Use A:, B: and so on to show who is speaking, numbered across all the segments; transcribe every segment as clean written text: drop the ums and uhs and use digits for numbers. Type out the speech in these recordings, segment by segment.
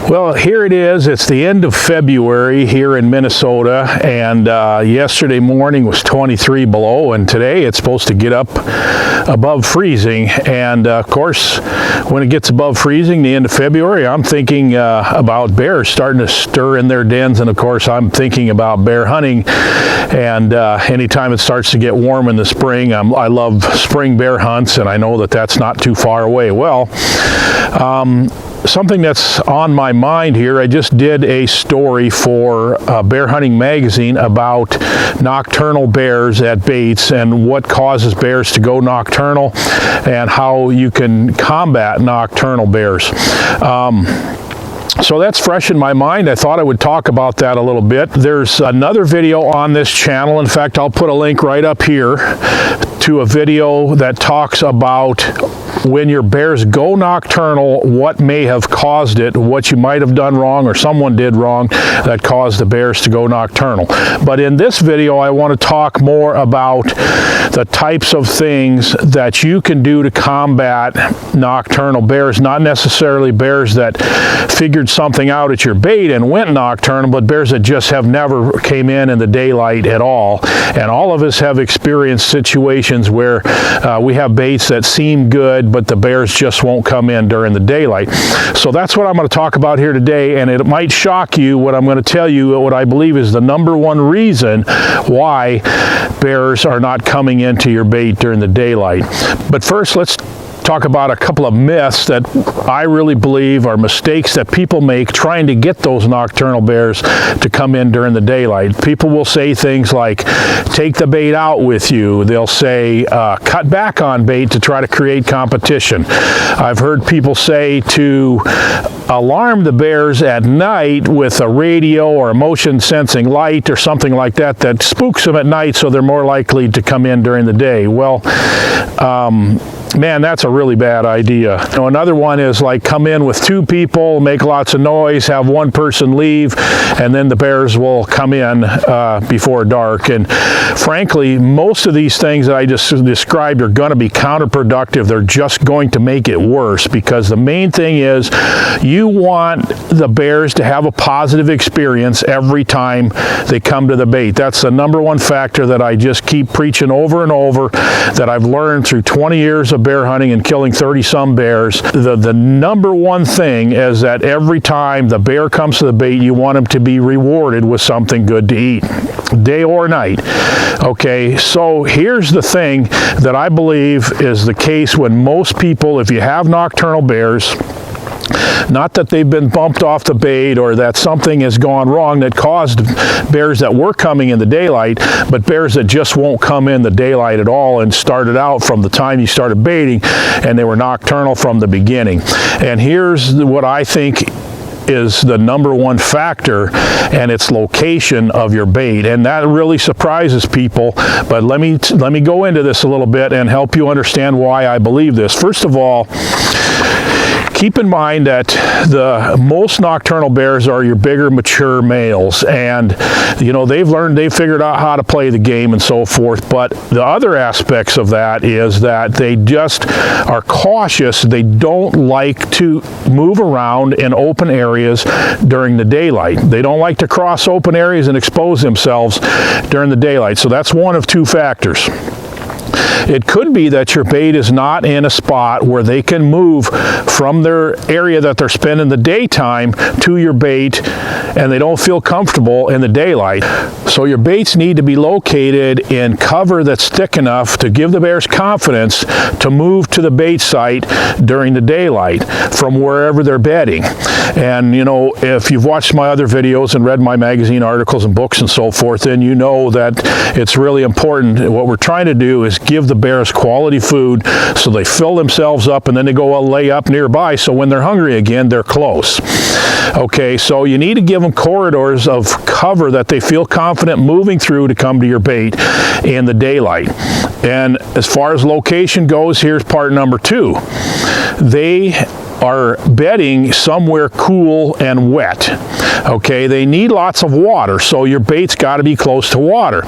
A: Well, here it is. It's the end of February here in Minnesota, and yesterday morning was 23 below, and today it's supposed to get up above freezing. And of course, when it gets above freezing, the end of February, I'm thinking about bears starting to stir in their dens, and of course, I'm thinking about bear hunting. And anytime it starts to get warm in the spring, I love spring bear hunts, and I know that that's not too far away. Well, something that's on my mind here, I just did a story for Bear Hunting Magazine about nocturnal bears at baits and what causes bears to go nocturnal and how you can combat nocturnal bears. So that's fresh in my mind. I thought I would talk about that a little bit. There's another video on this channel. In fact, I'll put a link right up here to a video that talks about when your bears go nocturnal, what may have caused it, what you might have done wrong or someone did wrong that caused the bears to go nocturnal. But in this video, I want to talk more about the types of things that you can do to combat nocturnal bears, not necessarily bears that figured something out at your bait and went nocturnal, but bears that just have never came in the daylight at all. And all of us have experienced situations where we have baits that seem good, but the bears just won't come in during the daylight. So that's what I'm going to talk about here today, and it might shock you what I'm going to tell you, what I believe is the #1 reason why bears are not coming into your bait during the daylight. But first, let's talk about a couple of myths that I really believe are mistakes that people make trying to get those nocturnal bears to come in during the daylight. People will say things like, take the bait out with you. They'll say, cut back on bait to try to create competition. I've heard people say to alarm the bears at night with a radio or a motion sensing light or something like that that spooks them at night so they're more likely to come in during the day. Well, man, that's a really bad idea. You know, another one is like come in with 2 people, make lots of noise, have one person leave, and then the bears will come in before dark. And frankly, most of these things that I just described are going to be counterproductive. They're just going to make it worse, because the main thing is you want the bears to have a positive experience every time they come to the bait. That's the #1 factor that I just keep preaching over and over, that I've learned through 20 years of bear hunting and killing 30-some bears. The #1 thing is that every time the bear comes to the bait, you want him to be rewarded with something good to eat, day or night. Okay, so here's the thing that I believe is the case when most people, if you have nocturnal bears, not that they've been bumped off the bait or that something has gone wrong that caused bears that were coming in the daylight, but bears that just won't come in the daylight at all and started out from the time you started baiting and they were nocturnal from the beginning. And here's what I think is the #1 factor, and it's location of your bait. And that really surprises people, but let me go into this a little bit and help you understand why I believe this. First of all, keep in mind that the most nocturnal bears are your bigger, mature males, and you know they've figured out how to play the game and so forth. But the other aspects of that is that they just are cautious. They don't like to move around in open areas during the daylight. They don't like to cross open areas and expose themselves during the daylight. So that's one of 2 factors. It could be that your bait is not in a spot where they can move from their area that they're spending the daytime to your bait, and they don't feel comfortable in the daylight. So your baits need to be located in cover that's thick enough to give the bears confidence to move to the bait site during the daylight from wherever they're bedding. And you know, if you've watched my other videos and read my magazine articles and books and so forth, then you know that it's really important. What we're trying to do is give the bears quality food so they fill themselves up and then they go lay up nearby, so when they're hungry again, they're close. Okay, so you need to give them corridors of cover that they feel confident moving through to come to your bait in the daylight. And as far as location goes, here's part #2. They are bedding somewhere cool and wet. Okay, they need lots of water, so your bait's got to be close to water.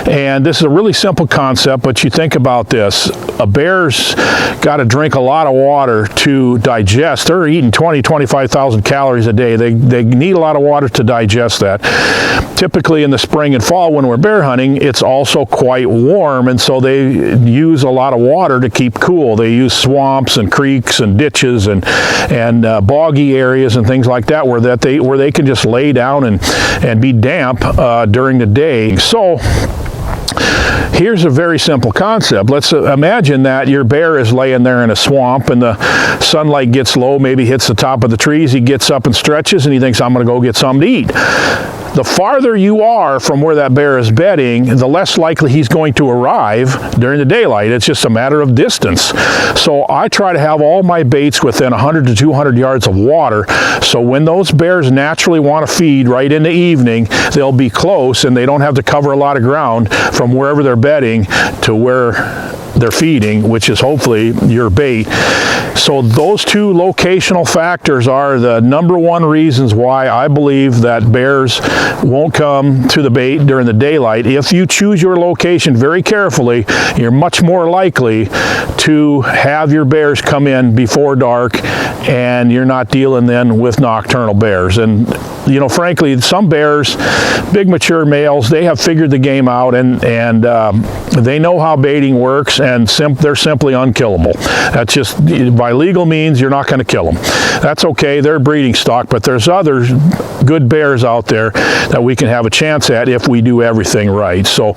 A: And this is a really simple concept, but you think about this. A bear's got to drink a lot of water to digest. They're eating 25,000 calories a day. They need a lot of water to digest that. Typically in the spring and fall when we're bear hunting, it's also quite warm, and so they use a lot of water to keep cool. They use swamps and creeks and ditches and boggy areas and things like that where they can just lay down and be damp during the day. So here's a very simple concept. Let's imagine that your bear is laying there in a swamp and the sunlight gets low, maybe hits the top of the trees. He gets up and stretches and he thinks, I'm going to go get something to eat. The farther you are from where that bear is bedding, the less likely he's going to arrive during the daylight. It's just a matter of distance. So I try to have all my baits within 100 to 200 yards of water, so when those bears naturally want to feed right in the evening, they'll be close and they don't have to cover a lot of ground from wherever they're bedding to where they're feeding, which is hopefully your bait. So those two locational factors are the number one reasons why I believe that bears won't come to the bait during the daylight. If you choose your location very carefully, you're much more likely to have your bears come in before dark, and you're not dealing then with nocturnal bears. And you know, frankly, some bears, big mature males, they have figured the game out, and they know how baiting works, and they're simply unkillable. That's just, by legal means, you're not going to kill them. That's okay, they're breeding stock, but there's other good bears out there that we can have a chance at if we do everything right. So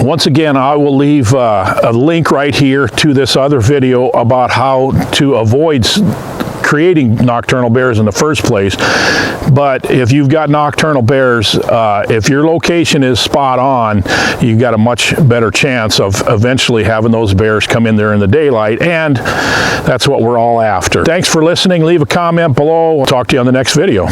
A: once again, I will leave a link right here to this other video about how to avoid creating nocturnal bears in the first place. But if you've got nocturnal bears, if your location is spot on, you've got a much better chance of eventually having those bears come in there in the daylight, and that's what we're all after. Thanks for listening. Leave a comment below. I'll talk to you on the next video.